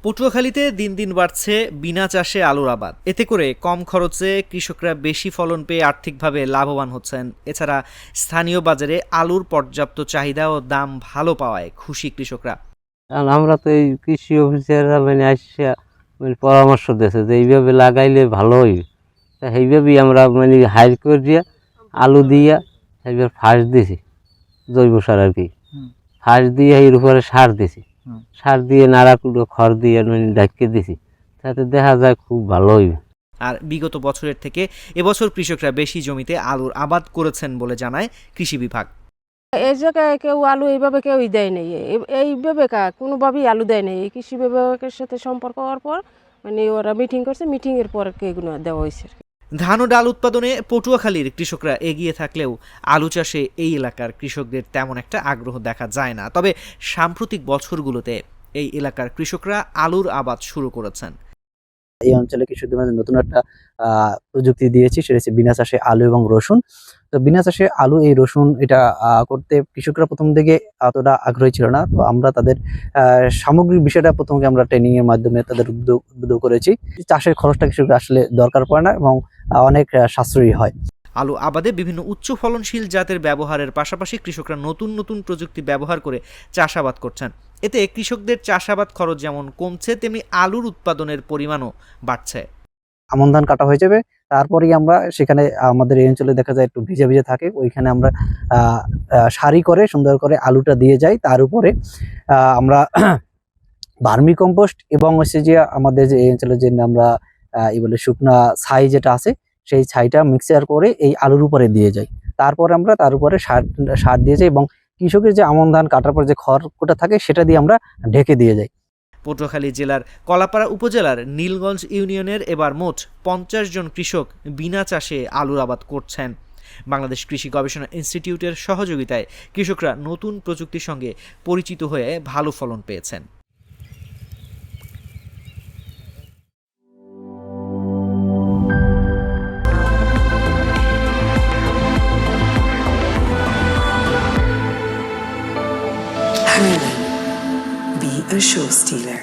পটুয়াখালীতে দিন দিন বাড়ছে বিনা চাষে আলুর আবাদ। এতে করে কম খরচে কৃষকরা বেশি ফলন পেয়ে আর্থিকভাবে লাভবান হচ্ছেন। এছাড়া স্থানীয় বাজারে আলুর পর্যাপ্ত চাহিদা ও দাম ভালো পাওয়ায় খুশি কৃষকরা। আমরা তো এই কৃষি অফিসাররা আসিয়া পরামর্শ দিয়েছে যে এইভাবে লাগাইলে ভালো হইবে, তা সেইভাবেই আমরা হাইর করে দিয়া আলু দিয়া এইবার ফাঁস দিছি, জৈব সার আর কি। ফাঁস দিয়ে এর উপরে সার দিছি, সার দিয়ে নাড়াকুড়ো খড় দিয়ে ঢাকিয়ে দিছি, তাতে দেখা যায় খুব ভালো হইবে। আর বিগত বছরের থেকে এবছর কৃষকরা বেশি জমিতে আলুর আবাদ করেছেন বলে জানায় কৃষি বিভাগ। এই জায়গায় কেউ আলু এইভাবে কেউই দেয় নেই, এইভাবে কোনোভাবেই আলু দেয় নেই। এই কৃষি বিভাগের সাথে সম্পর্ক হওয়ার পর ওরা মিটিং করছে, মিটিংয়ের পর এগুলো দেওয়া হয়েছে। ধান ও ডাল উৎপাদনে পটুয়াখালীর কৃষকরা এগিয়ে থাকলেও আলু চাষে এই এলাকার কৃষকদের তেমন একটা আগ্রহ দেখা যায় না। তবে সাম্প্রতিক বছরগুলোতে এই এলাকার কৃষকরা আলুর আবাদ শুরু করেছেন। এই অঞ্চলে কৃষকদের মধ্যে নতুন একটা প্রযুক্তি দিয়েছি, সেটা হচ্ছে বিনা চাষে আলু এবং রসুন। তো বিনা চাষে আলু এই রসুন এটা করতে কৃষকরা প্রথম দিকে অতটা আগ্রহী ছিল না। তো আমরা তাদের সামগ্রিক বিষয়টা প্রথমে আমরা ট্রেনিং এর মাধ্যমে তাদের উদ্বুদ্ধ করেছি। চাষের খরচটা কৃষকরা আসলে দরকার পড়ে না এবং অনেক সাশ্রয়ী হয়। আলু আবাদে বিভিন্ন উচ্চ ফলনশীল জাতের ব্যবহারের পাশাপাশি কৃষকরা নতুন নতুন প্রযুক্তি ব্যবহার করে চাষাবাদ করছেন। এতে কৃষকদের চাষাবাদ খরচ যেমন কমছে, তেমনি আলুর উৎপাদনের পরিমাণও বাড়ছে। আমন ধান কাটা হয়ে যাবে, তারপরেই আমরা সেখানে আমাদের এই অঞ্চলে দেখা যায় একটু ভিজে ভিজে থাকে, ওইখানে আমরা সারি করে সুন্দর করে আলুটা দিয়ে যাই। তার উপরে আমরা ভার্মি কম্পোস্ট এবং হচ্ছে যে আমাদের যে এই অঞ্চলে যে আমরা বলে শুকনা ছাই যেটা আছে, সেই ছাইটা মিক্সচার করে এই আলুর উপরে দিয়ে যাই। তারপরে আমরা তার উপরে সার দিয়ে যাই এবং কৃষকের যে আমন ধান কাটার পর যে খড়কুটা থাকে সেটা দিয়ে আমরা ঢেকে দিয়ে যাই। পটুয়াখালী জেলার কলাপাড়া উপজেলার নীলগঞ্জ ইউনিয়নের এবার মোট 50 জন কৃষক বিনা চাষে আলুর আবাদ করছেন। বাংলাদেশ কৃষি গবেষণা ইনস্টিটিউটের সহযোগিতায় কৃষকরা নতুন প্রযুক্তির সঙ্গে পরিচিত হয়ে ভালো ফলন পেয়েছেন। Hurley, be a show stealer.